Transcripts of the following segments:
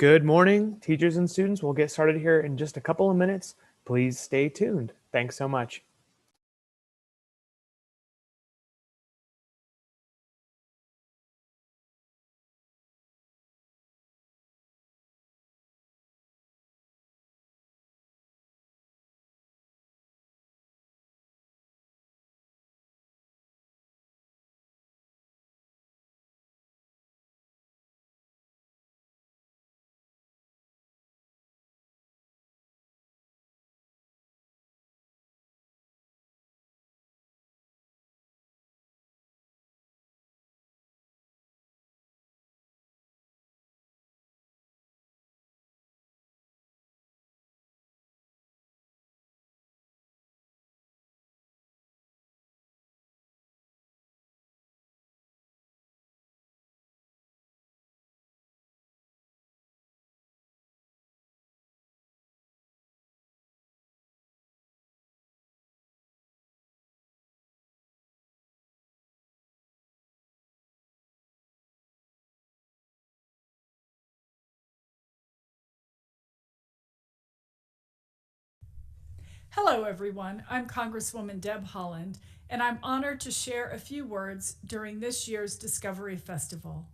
Good morning, teachers and students. We'll get started here in just a couple of minutes. Please stay tuned. Thanks so much. Hello, everyone. I'm Congresswoman Deb Haaland, and I'm honored to share a few words during this year's Discovery Festival.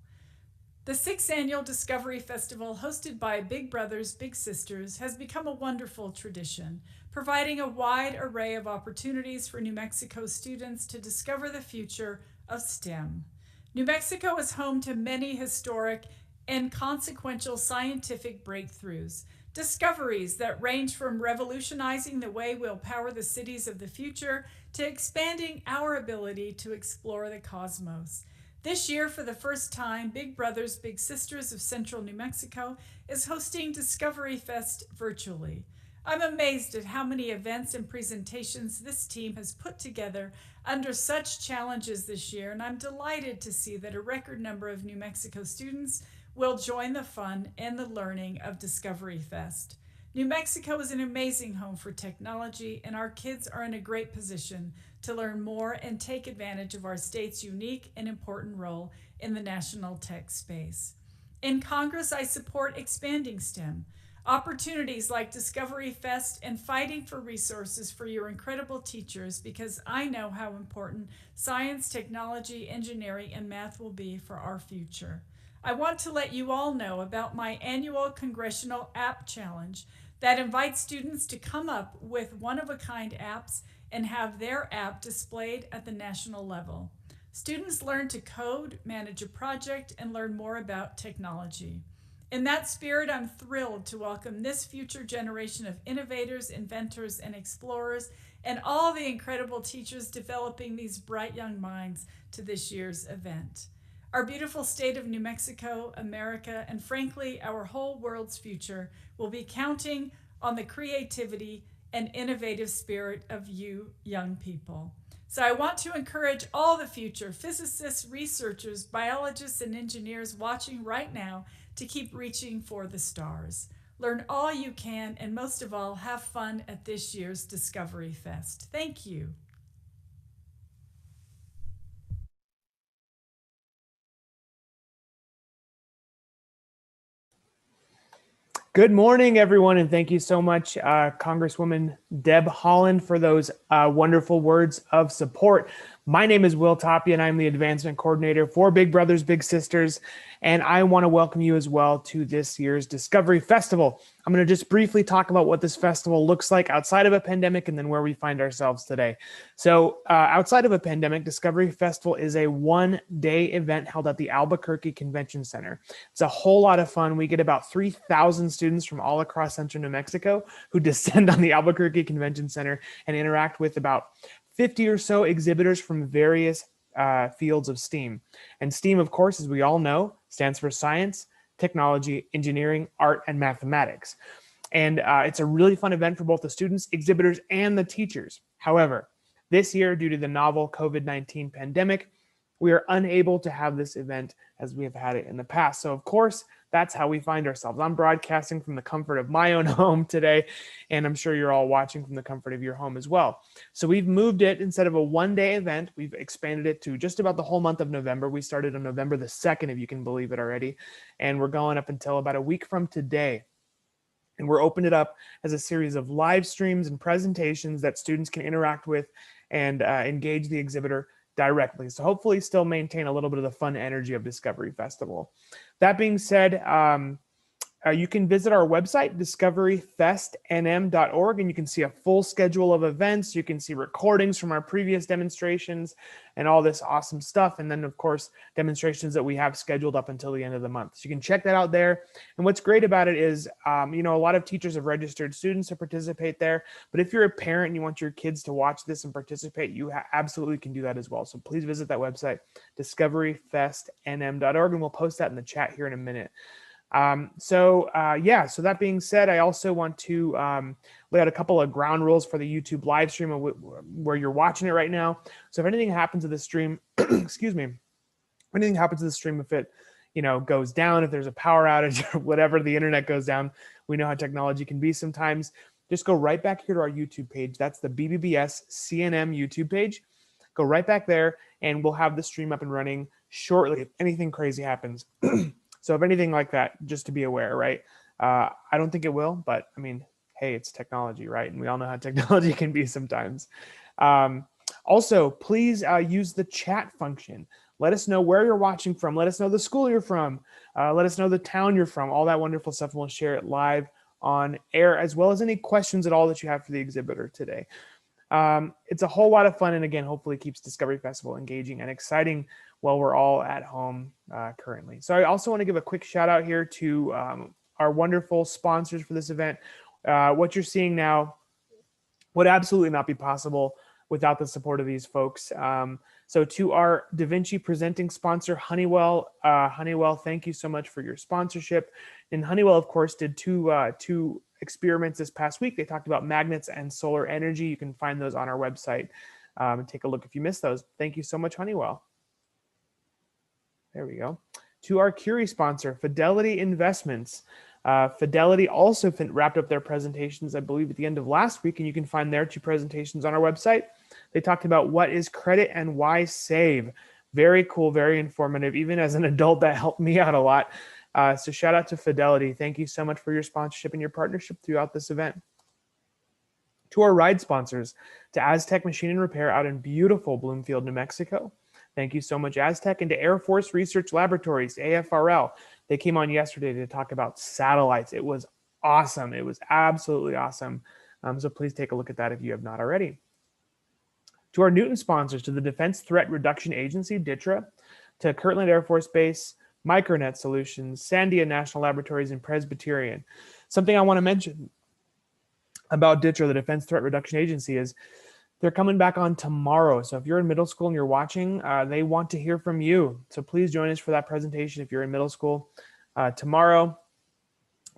The 6th Annual Discovery Festival, hosted by Big Brothers Big Sisters, has become a wonderful tradition, providing a wide array of opportunities for New Mexico students to discover the future of STEM. New Mexico is home to many historic and consequential scientific breakthroughs, discoveries that range from revolutionizing the way we'll power the cities of the future to expanding our ability to explore the cosmos. This year, for the first time, Big Brothers Big Sisters of Central New Mexico is hosting Discovery Fest virtually. I'm amazed at how many events and presentations this team has put together under such challenges this year, and I'm delighted to see that a record number of New Mexico students will join the fun and the learning of Discovery Fest. New Mexico is an amazing home for technology, and our kids are in a great position to learn more and take advantage of our state's unique and important role in the national tech space. In Congress, I support expanding STEM. Opportunities like Discovery Fest and fighting for resources for your incredible teachers, because I know how important science, technology, engineering, and math will be for our future. I want to let you all know about my annual Congressional App Challenge that invites students to come up with one-of-a-kind apps and have their app displayed at the national level. Students learn to code, manage a project, and learn more about technology. In that spirit, I'm thrilled to welcome this future generation of innovators, inventors, and explorers, and all the incredible teachers developing these bright young minds to this year's event. Our beautiful state of New Mexico, America, and frankly, our whole world's future will be counting on the creativity and innovative spirit of you young people. So I want to encourage all the future physicists, researchers, biologists, and engineers watching right now to keep reaching for the stars. Learn all you can, and most of all, have fun at this year's Discovery Fest. Thank you. Good morning, everyone, and thank you so much, Congresswoman Deb Haaland, for those wonderful words of support. My name is Will Tapia, and I'm the Advancement Coordinator for Big Brothers Big Sisters, and I want to welcome you as well to this year's Discovery Festival. I'm going to just briefly talk about what this festival looks like outside of a pandemic and then where we find ourselves today. So outside of a pandemic, Discovery Festival is a one-day event held at the Albuquerque Convention Center. It's a whole lot of fun. We get about 3,000 students from all across Central New Mexico who descend on the Albuquerque Convention Center and interact with about 50 or so exhibitors from various fields of STEAM. And STEAM, of course, as we all know, stands for science, technology, engineering, art, and mathematics. And it's a really fun event for both the students, exhibitors, and the teachers. However, this year, due to the novel COVID-19 pandemic, we are unable to have this event as we have had it in the past. So of course, that's how we find ourselves. I'm broadcasting from the comfort of my own home today, and I'm sure you're all watching from the comfort of your home as well. So we've moved it, instead of a one-day event, we've expanded it to just about the whole month of November. We started on November the 2nd, if you can believe it already, and we're going up until about a week from today. And we're opened it up as a series of live streams and presentations that students can interact with and engage the exhibitor directly. So hopefully still maintain a little bit of the fun energy of Discovery Festival. That being said, you can visit our website, discoveryfestnm.org, and you can see a full schedule of events. You can see recordings from our previous demonstrations and all this awesome stuff. And then, of course, demonstrations that we have scheduled up until the end of the month. So you can check that out there. And what's great about it is, a lot of teachers have registered students to participate there. But if you're a parent and you want your kids to watch this and participate, you absolutely can do that as well. So please visit that website, discoveryfestnm.org, and we'll post that in the chat here in a minute. So that being said, I also want to lay out a couple of ground rules for the YouTube live stream where you're watching it right now. So if anything happens to the stream, excuse me, if anything happens to the stream, if it goes down, if there's a power outage or whatever, the internet goes down, we know how technology can be sometimes. Just go right back here to our YouTube page. That's the BBBS CNM YouTube page. Go right back there, and we'll have the stream up and running shortly if anything crazy happens. So if anything like that, just to be aware, right? I don't think it will, but I mean, hey, it's technology, right? And we all know how technology can be sometimes. Also, please use the chat function. Let us know where you're watching from. Let us know the school you're from. Let us know the town you're from, all that wonderful stuff. And we'll share it live on air, as well as any questions at all that you have for the exhibitor today. It's a whole lot of fun, and again, hopefully keeps Discovery Festival engaging and exciting while we're all at home currently. So I also want to give a quick shout out here to our wonderful sponsors for this event. What you're seeing now would absolutely not be possible without the support of these folks. So to our Da Vinci presenting sponsor, Honeywell, thank you so much for your sponsorship. And Honeywell, of course, did two experiments this past week. They talked about magnets and solar energy. You can find those on our website and take a look if you missed those. Thank you so much, Honeywell. There we go. To our Curie sponsor, Fidelity Investments. Fidelity also wrapped up their presentations, I believe, at the end of last week, and you can find their two presentations on our website. They talked about what is credit and why save. Very cool, very informative. Even as an adult, that helped me out a lot. So shout out to Fidelity. Thank you so much for your sponsorship and your partnership throughout this event. To our ride sponsors, to Aztec Machine and Repair out in beautiful Bloomfield, New Mexico. Thank you so much, Aztec. And to Air Force Research Laboratories, AFRL. They came on yesterday to talk about satellites. It was awesome. It was absolutely awesome. So please take a look at that if you have not already. To our Newton sponsors, to the Defense Threat Reduction Agency, DTRA, to Kirtland Air Force Base, Micronet Solutions, Sandia National Laboratories, and Presbyterian. Something I want to mention about DTRA, the Defense Threat Reduction Agency, is they're coming back on tomorrow. So if you're in middle school and you're watching, they want to hear from you. So please join us for that presentation if you're in middle school. Tomorrow,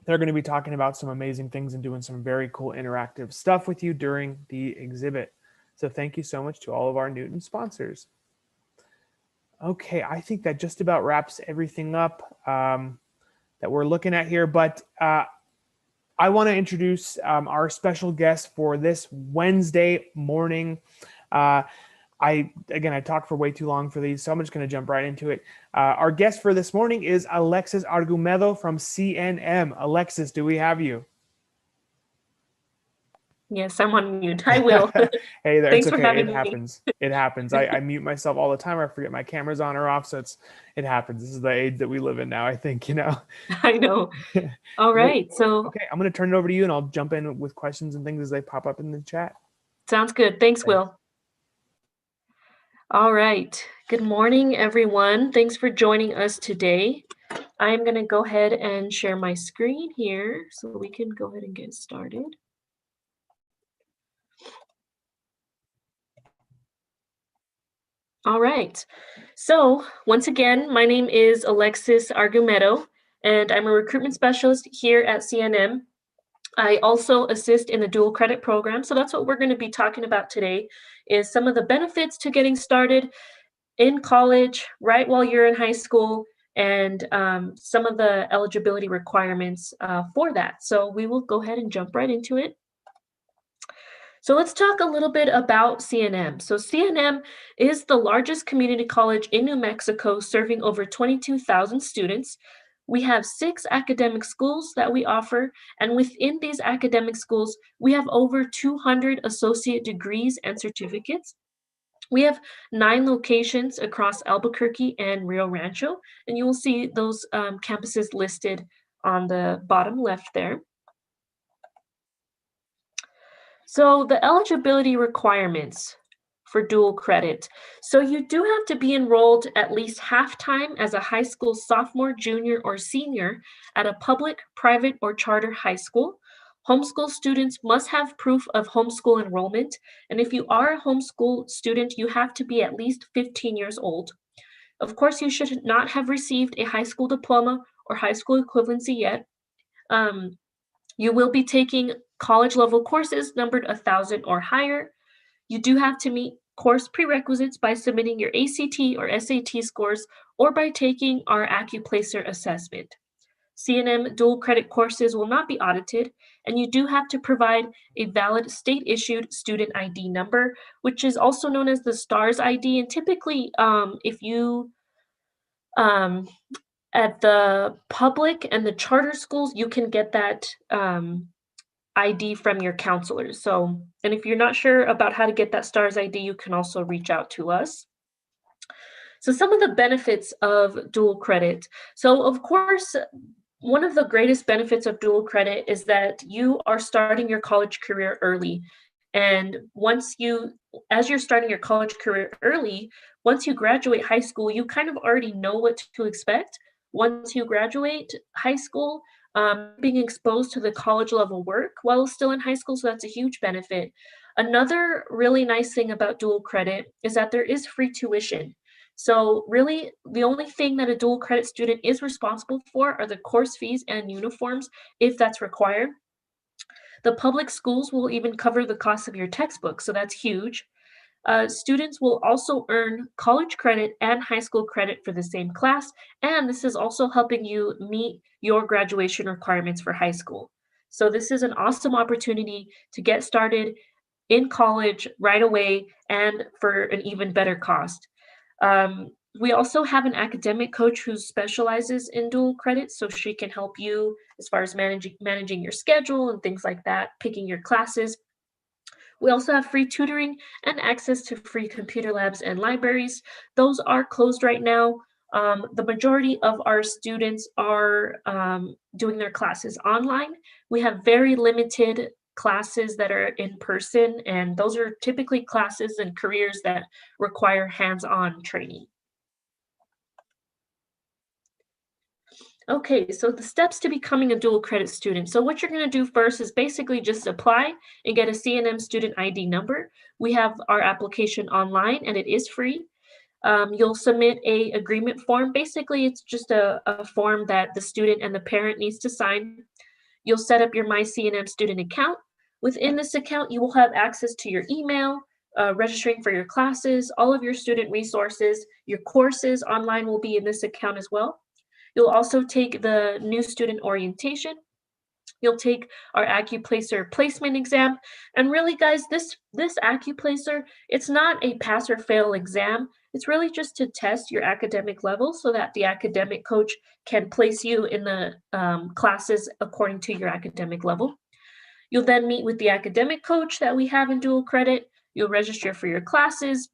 they're going to be talking about some amazing things and doing some very cool interactive stuff with you during the exhibit. So thank you so much to all of our Newton sponsors. Okay, I think that just about wraps everything up that we're looking at here. But I want to introduce our special guest for this Wednesday morning. I talked for way too long for these, so I'm just going to jump right into it. Our guest for this morning is Alexis Argumedo from CNM. Alexis, do we have you? Yes, I'm on mute. I will. Hey there, Thanks it's okay. for having It happens. It happens. I mute myself all the time. I forget my camera's on or off, so it happens. This is the age that we live in now, I think, I know. All right. So okay, I'm going to turn it over to you, and I'll jump in with questions and things as they pop up in the chat. Sounds good. Thanks, Will. All right. Good morning, everyone. Thanks for joining us today. I'm going to go ahead and share my screen here so we can go ahead and get started. All right. So once again, my name is Alexis Argumedo, and I'm a recruitment specialist here at CNM. I also assist in the dual credit program. So that's what we're going to be talking about today, is some of the benefits to getting started in college, right while you're in high school, and some of the eligibility requirements for that. So we will go ahead and jump right into it. So let's talk a little bit about CNM. So CNM is the largest community college in New Mexico, serving over 22,000 students. We have 6 academic schools that we offer, and within these academic schools, we have over 200 associate degrees and certificates. We have 9 locations across Albuquerque and Rio Rancho, and you will see those campuses listed on the bottom left there. So the eligibility requirements for dual credit. So you do have to be enrolled at least half-time as a high school sophomore, junior, or senior at a public, private, or charter high school. Homeschool students must have proof of homeschool enrollment. And if you are a homeschool student, you have to be at least 15 years old. Of course, you should not have received a high school diploma or high school equivalency yet. You will be taking college level courses numbered 1,000 or higher. You do have to meet course prerequisites by submitting your ACT or SAT scores or by taking our AccuPlacer assessment. CNM dual credit courses will not be audited, and you do have to provide a valid state-issued student ID number, which is also known as the STARS ID. And typically, if you at the public and the charter schools, you can get that ID from your counselors. So, and if you're not sure about how to get that STARS ID, you can also reach out to us. So some of the benefits of dual credit. So of course, one of the greatest benefits of dual credit is that you are starting your college career early. And as you're starting your college career early, once you graduate high school, you kind of already know what to expect. Once you graduate high school, being exposed to the college level work while still in high school, so that's a huge benefit. Another really nice thing about dual credit is that there is free tuition. So really, the only thing that a dual credit student is responsible for are the course fees and uniforms, if that's required. The public schools will even cover the cost of your textbooks, so that's huge. Students will also earn college credit and high school credit for the same class, and this is also helping you meet your graduation requirements for high school. So this is an awesome opportunity to get started in college right away and for an even better cost. We also have an academic coach who specializes in dual credit, so she can help you as far as managing your schedule and things like that, picking your classes. We also have free tutoring and access to free computer labs and libraries. Those are closed right now. The majority of our students are doing their classes online. We have very limited classes that are in person, and those are typically classes and careers that require hands-on training. Okay, so the steps to becoming a dual credit student. So what you're going to do first is basically just apply and get a CNM student ID number. We have our application online and it is free. You'll submit a agreement form. Basically, it's just a form that the student and the parent needs to sign. You'll set up your MyCNM student account. Within this account, you will have access to your email, registering for your classes, all of your student resources. Your courses online will be in this account as well. You'll also take the new student orientation. You'll take our AccuPlacer placement exam. And really, guys, this AccuPlacer, it's not a pass or fail exam. It's really just to test your academic level so that the academic coach can place you in the classes according to your academic level. You'll then meet with the academic coach that we have in dual credit. You'll register for your classes.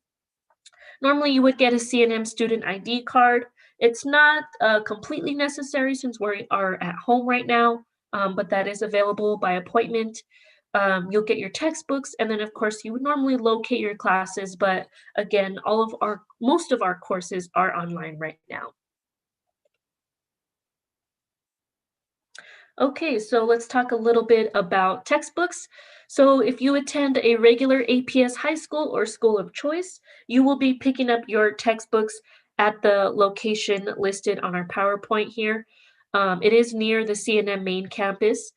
Normally, you would get a CNM student ID card. It's not completely necessary since we are at home right now, but that is available by appointment. You'll get your textbooks, and then of course you would normally locate your classes, but again, most of our courses are online right now. Okay, so let's talk a little bit about textbooks. So if you attend a regular APS high school or school of choice, you will be picking up your textbooks at the location listed on our PowerPoint here. It is near the CNM main campus.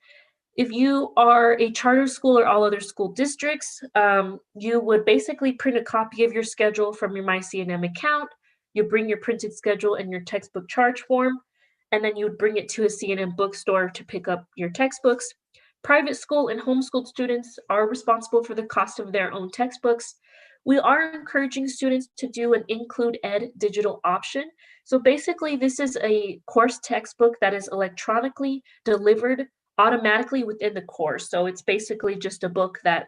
If you are a charter school or all other school districts, you would basically print a copy of your schedule from your MyCNM account. You bring your printed schedule and your textbook charge form, and then you would bring it to a CNM bookstore to pick up your textbooks. Private school and homeschooled students are responsible for the cost of their own textbooks. We are encouraging students to do an Include Ed digital option. So basically, this is a course textbook that is electronically delivered automatically within the course. So it's basically just a book that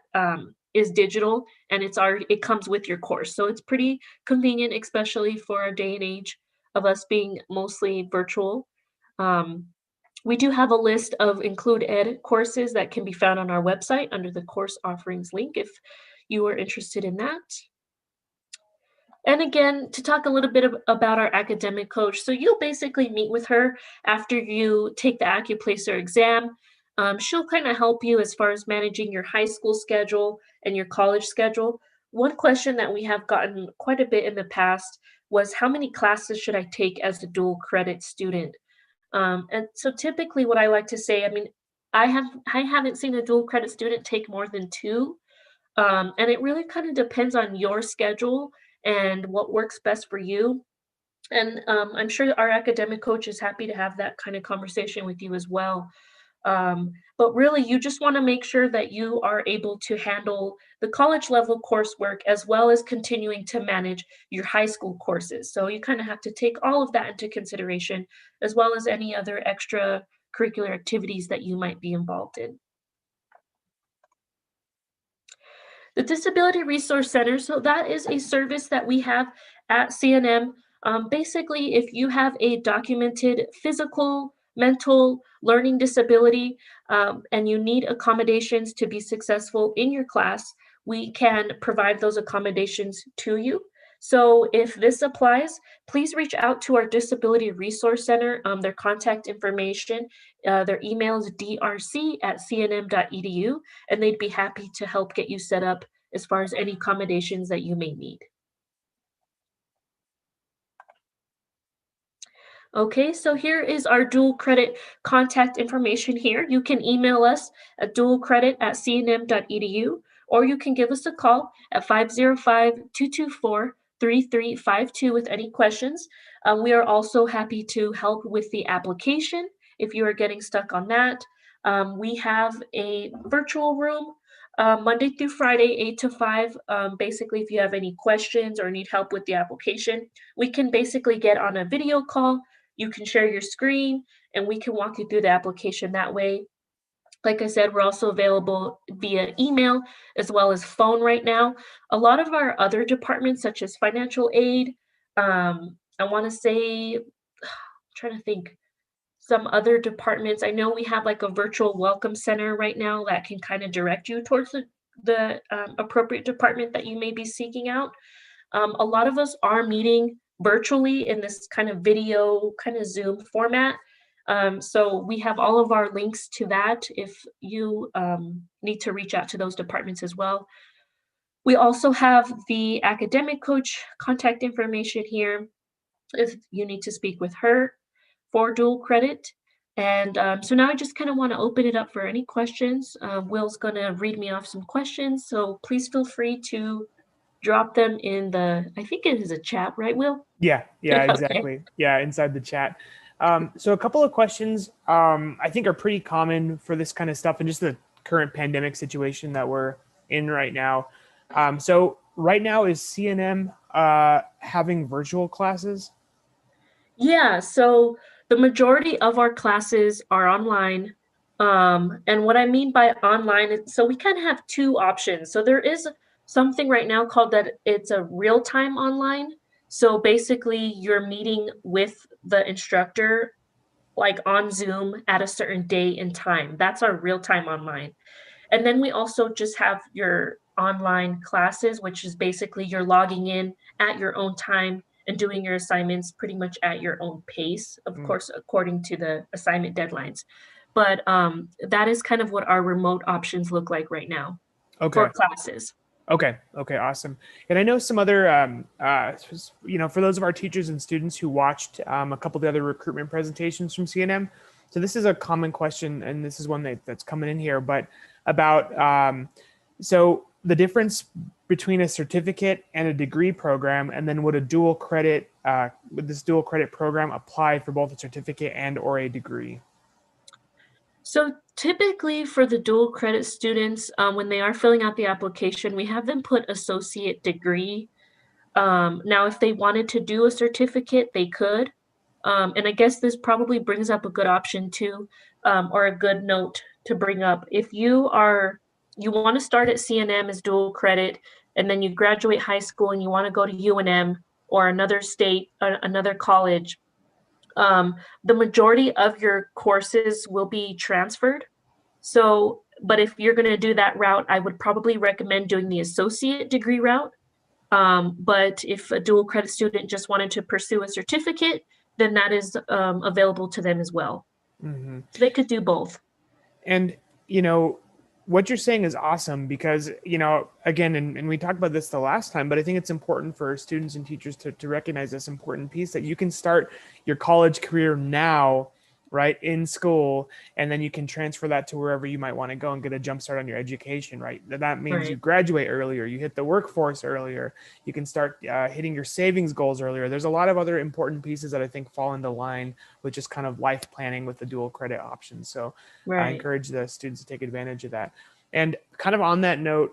is digital, and it comes with your course. So it's pretty convenient, especially for our day and age of us being mostly virtual. Um, we do have a list of Include Ed courses that can be found on our website under the course offerings link if you are interested in that. And again, to talk a little bit about our academic coach. So you'll basically meet with her after you take the AccuPlacer exam. She'll kind of help you as far as managing your high school schedule and your college schedule. One question that we have gotten quite a bit in the past was, how many classes should I take as a dual credit student? And so typically what I like to say, I mean, I haven't seen a dual credit student take more than 2. And it really kind of depends on your schedule and what works best for you. And I'm sure our academic coach is happy to have that kind of conversation with you as well. But really, you just want to make sure that you are able to handle the college level coursework as well as continuing to manage your high school courses. So you kind of have to take all of that into consideration, as well as any other extracurricular activities that you might be involved in. The Disability Resource Center, so that is a service that we have at CNM. Basically, if you have a documented physical, mental, learning disability, and you need accommodations to be successful in your class, we can provide those accommodations to you. So if this applies, please reach out to our Disability Resource Center. Their contact information, their email is drc@cnm.edu, and they'd be happy to help get you set up as far as any accommodations that you may need. Okay, so here is our dual credit contact information here. You can email us at dualcredit@cnm.edu, or you can give us a call at 505-224-3352 with any questions. We are also happy to help with the application if you are getting stuck on that. We have a virtual room Monday through Friday, 8 to 5. Basically, if you have any questions or need help with the application, we can basically get on a video call. You can share your screen and we can walk you through the application that way. Like I said, we're also available via email as well as phone right now. A lot of our other departments, such as financial aid, I want to say, I'm trying to think, some other departments. I know we have like a virtual welcome center right now that can kind of direct you towards the appropriate department that you may be seeking out. A lot of us are meeting virtually in this kind of video, kind of Zoom format. So we have all of our links to that if you need to reach out to those departments as well. We also have the academic coach contact information here if you need to speak with her for dual credit. And so now I just kind of want to open it up for any questions. Will's going to read me off some questions, so please feel free to drop them in I think it is a chat, right, Will? Yeah, Okay. exactly. Yeah, inside the chat. So a couple of questions I think are pretty common for this kind of stuff and just the current pandemic situation that we're in right now. So right now, is CNM having virtual classes? Yeah, so the majority of our classes are online. And what I mean by online is, so we kind of have 2 options. So there is something right now called that it's a real-time online. So basically you're meeting with the instructor like on Zoom at a certain day and time. That's our real-time online. And then we also just have your online classes, which is basically you're logging in at your own time and doing your assignments pretty much at your own pace, of course, according to the assignment deadlines. But that is kind of what our remote options look like right now Okay. for classes. Okay, awesome. And I know some other, for those of our teachers and students who watched a couple of the other recruitment presentations from CNM. So this is a common question, and this is one that's coming in here, but about so the difference between a certificate and a degree program, and then would this dual credit program apply for both a certificate and or a degree? So typically for the dual credit students, when they are filling out the application, we have them put associate degree. Now, if they wanted to do a certificate, they could. And I guess this probably brings up a good option too, or a good note to bring up. If you want to start at CNM as dual credit, and then you graduate high school and you want to go to UNM or another state, another college, the majority of your courses will be transferred. So, but if you're going to do that route, I would probably recommend doing the associate degree route. But if a dual credit student just wanted to pursue a certificate, then that is available to them as well. Mm-hmm. So they could do both. And, what you're saying is awesome because, again, and we talked about this the last time, but I think it's important for students and teachers to recognize this important piece that you can start your college career now, right, in school, and then you can transfer that to wherever you might want to go and get a jump start on your education, right? That means you graduate earlier, you hit the workforce earlier, you can start hitting your savings goals earlier. There's a lot of other important pieces that I think fall into line with just kind of life planning with the dual credit option. So I encourage the students to take advantage of that. And kind of on that note,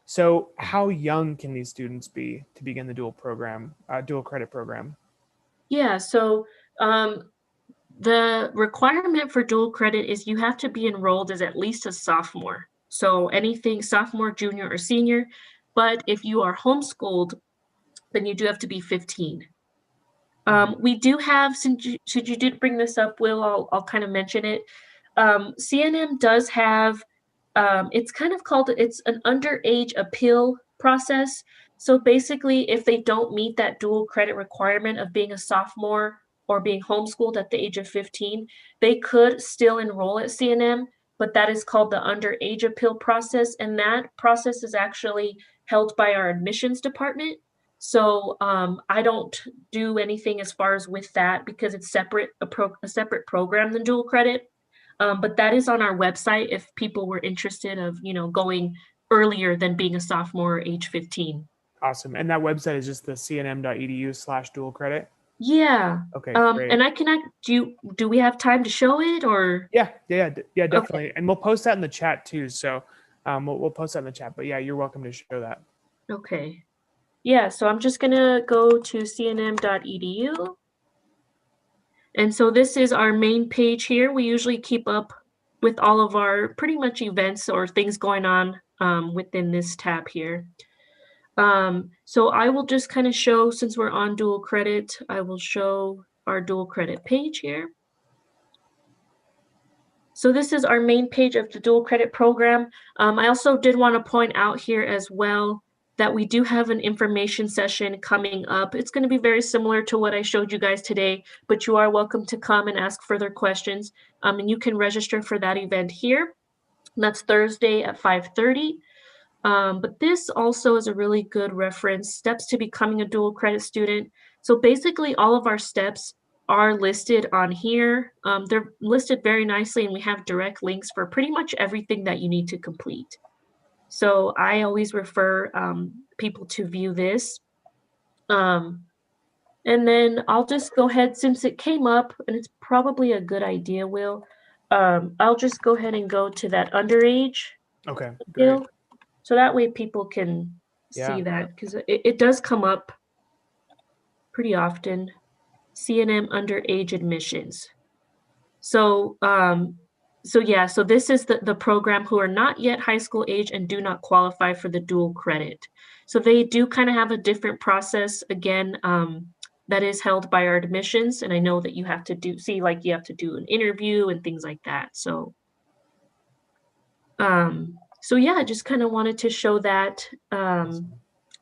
so how young can these students be to begin the dual credit program? Yeah, so the requirement for dual credit is you have to be enrolled as at least a sophomore. So anything sophomore, junior, or senior. But if you are homeschooled, then you do have to be 15. We do have, since you did bring this up, Will, I'll kind of mention it. CNM does have, it's an underage appeal process. So basically, if they don't meet that dual credit requirement of being a sophomore or being homeschooled at the age of 15, they could still enroll at CNM, but that is called the underage appeal process. And that process is actually held by our admissions department. So I don't do anything as far as with that because it's a separate program than dual credit. But that is on our website if people were interested of, going earlier than being a sophomore or age 15. Awesome. And that website is just the cnm.edu/dual credit? Yeah. Okay, great. And do we have time to show it or? Yeah, definitely. Okay. And we'll post that in the chat too. So we'll post that in the chat, but yeah, you're welcome to show that. Okay. Yeah, so I'm just gonna go to cnm.edu. And so this is our main page here. We usually keep up with all of our pretty much events or things going on within this tab here. So I will just kind of show, since we're on dual credit, I will show our dual credit page here. So this is our main page of the dual credit program. I also did want to point out here as well that we do have an information session coming up. It's going to be very similar to what I showed you guys today, but you are welcome to come and ask further questions. And you can register for that event here. And that's Thursday at 5:30. But this also is a really good reference, steps to becoming a dual credit student. So basically all of our steps are listed on here. They're listed very nicely and we have direct links for pretty much everything that you need to complete. So I always refer people to view this. And then I'll just go ahead, since it came up, and it's probably a good idea, Will, I'll just go ahead and go to that underage. Okay, great. So that way people can see that, because it does come up pretty often. CNM underage admissions. So so this is the program who are not yet high school age and do not qualify for the dual credit. So they do kind of have a different process again that is held by our admissions. And I know that you have to do an interview and things like that. So yeah, I just kind of wanted to show that.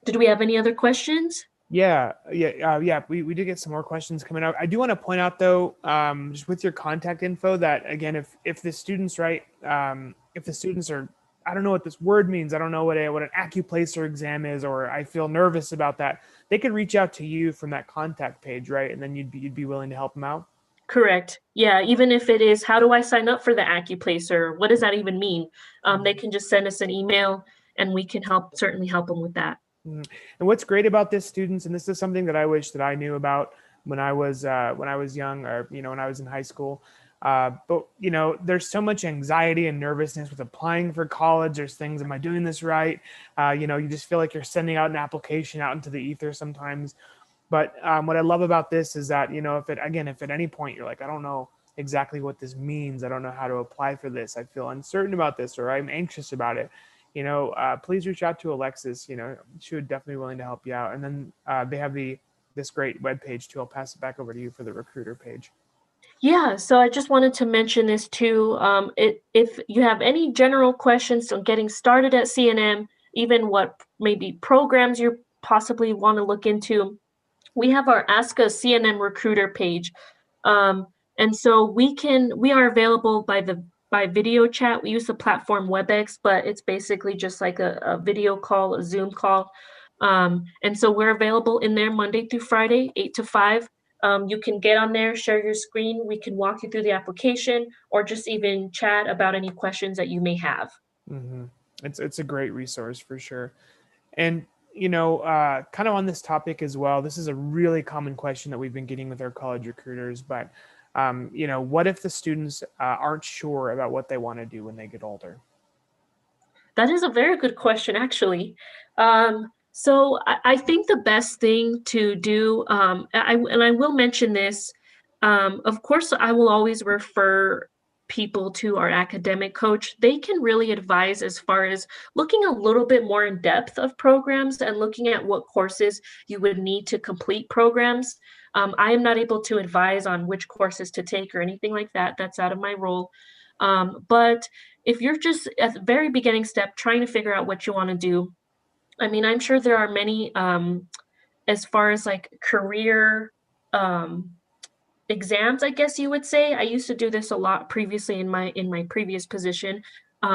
Did we have any other questions? Yeah. We did get some more questions coming up. I do want to point out though, just with your contact info, that again, if the students, right, if the students are, I don't know what this word means, I don't know what an AccuPlacer exam is, or I feel nervous about that, they could reach out to you from that contact page, right? And then you'd be willing to help them out. Correct. Yeah, even if it is, how do I sign up for the AccuPlacer? What does that even mean? They can just send us an email and we can certainly help them with that. And what's great about this, students, and this is something that I wish that I knew about when I was young, or when I was in high school. But there's so much anxiety and nervousness with applying for college. There's things, am I doing this right? You just feel like you're sending out an application out into the ether sometimes. But what I love about this is that, if at any point you're like, I don't know exactly what this means, I don't know how to apply for this, I feel uncertain about this, or I'm anxious about it, please reach out to Alexis. She would definitely be willing to help you out. And then they have this great webpage too. I'll pass it back over to you for the recruiter page. Yeah, so I just wanted to mention this too. If you have any general questions on getting started at CNM, even what maybe programs you possibly want to look into, we have our Ask a CNM Recruiter page. And so we are available by video chat. We use the platform WebEx, but it's basically just like a video call, a Zoom call. And so we're available in there Monday through Friday, 8 to 5. You can get on there, share your screen. We can walk you through the application, or just even chat about any questions that you may have. Mm-hmm. It's a great resource for sure. And kind of on this topic as well, this is a really common question that we've been getting with our college recruiters. But what if the students aren't sure about what they want to do when they get older? That is a very good question, actually. So I think the best thing to do, and I will mention this, of course, I will always refer people to our academic coach. They can really advise as far as looking a little bit more in depth of programs and looking at what courses you would need to complete programs. I am not able to advise on which courses to take or anything like that. That's out of my role. But if you're just at the very beginning step trying to figure out what you want to do, I mean, I'm sure there are many as far as like career exams, I guess you would say. I used to do this a lot previously in my previous position,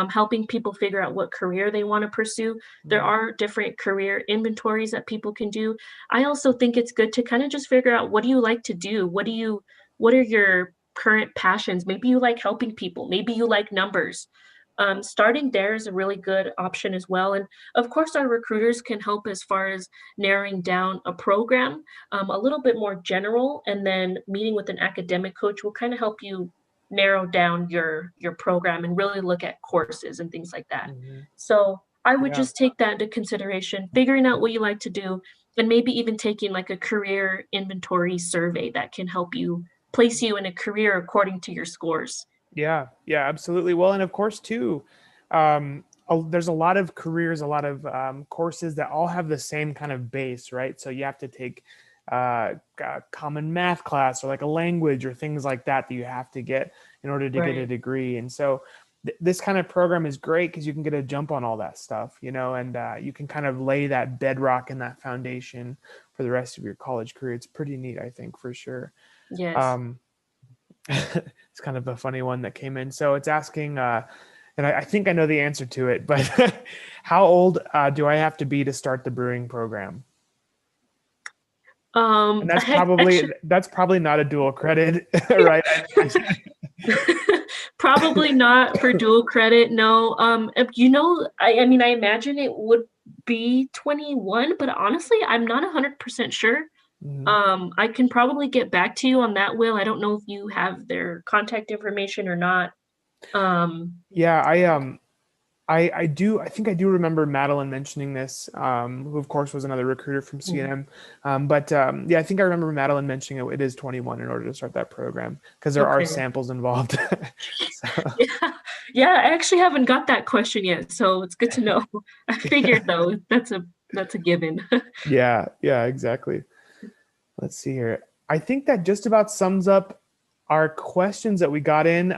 helping people figure out what career they want to pursue. There are different career inventories that people can do. I also think it's good to kind of just figure out, what do you like to do? What are your current passions? Maybe you like helping people. Maybe you like numbers. Starting there is a really good option as well. And of course, our recruiters can help as far as narrowing down a program a little bit more general, and then meeting with an academic coach will kind of help you narrow down your program and really look at courses and things like that. Mm-hmm. So I would Yeah. just take that into consideration, figuring out what you like to do, and maybe even taking like a career inventory survey that can help you place you in a career according to your scores. Yeah, absolutely. Well, and of course, too, there's a lot of careers, a lot of courses that all have the same kind of base, right? So you have to take a common math class, or like a language, or things like that you have to get in order to get a degree. And so this kind of program is great because you can get a jump on all that stuff, and you can kind of lay that bedrock and that foundation for the rest of your college career. It's pretty neat, I think, for sure. Yes. It's kind of a funny one that came in. So it's asking, and I think I know the answer to it, but how old do I have to be to start the brewing program? And that's probably not a dual credit, right? Probably not for dual credit. No. I mean, I imagine it would be 21, but honestly, I'm not 100% sure. I can probably get back to you on that, Will. I don't know if you have their contact information or not. Yeah, I do. I think I do remember Madeline mentioning this, who of course was another recruiter from CNM. Yeah, I think I remember Madeline mentioning it is 21 in order to start that program, because there are samples involved. Yeah, I actually haven't got that question yet, so it's good to know. I figured though, that's a given. Yeah, exactly. Let's see here. I think that just about sums up our questions that we got in.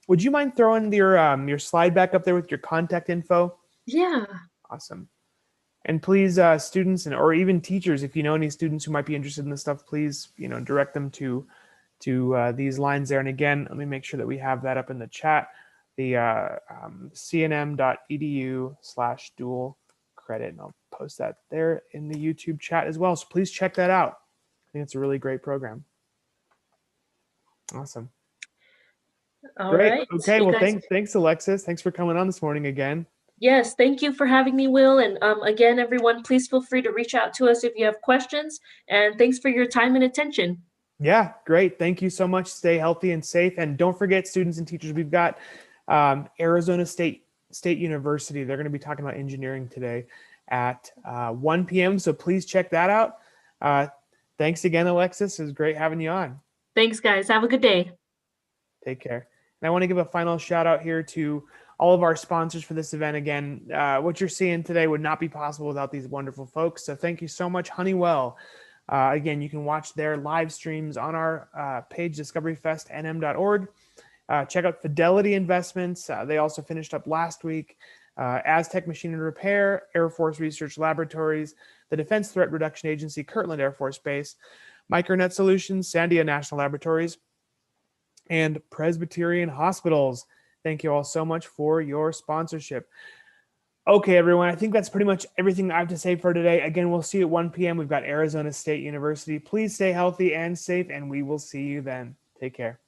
Would you mind throwing your slide back up there with your contact info? Yeah. Awesome. And please, students or even teachers, if you know any students who might be interested in this stuff, please, direct them to these lines there. And again, let me make sure that we have that up in the chat. The cnm.edu/dual credit. And I'll post that there in the YouTube chat as well. So please check that out. I think it's a really great program. Awesome. All Great. right. Okay. Well, thanks, Alexis. Thanks for coming on this morning again. Yes, thank you for having me, Will. And again, everyone, please feel free to reach out to us if you have questions. And thanks for your time and attention. Yeah, great. Thank you so much. Stay healthy and safe. And don't forget, students and teachers, we've got Arizona State University. They're going to be talking about engineering today at 1 p.m. So please check that out. Thanks again, Alexis. It was great having you on. Thanks, guys. Have a good day. Take care. And I want to give a final shout out here to all of our sponsors for this event. Again, what you're seeing today would not be possible without these wonderful folks. So thank you so much, Honeywell. Again, you can watch their live streams on our page, discoveryfestnm.org. Check out Fidelity Investments. They also finished up last week. Aztec Machine and Repair, Air Force Research Laboratories, the Defense Threat Reduction Agency, Kirtland Air Force Base, Micronet Solutions, Sandia National Laboratories, and Presbyterian Hospitals. Thank you all so much for your sponsorship. Okay, everyone, I think that's pretty much everything I have to say for today. Again, we'll see you at 1 p.m. We've got Arizona State University. Please stay healthy and safe, and we will see you then. Take care.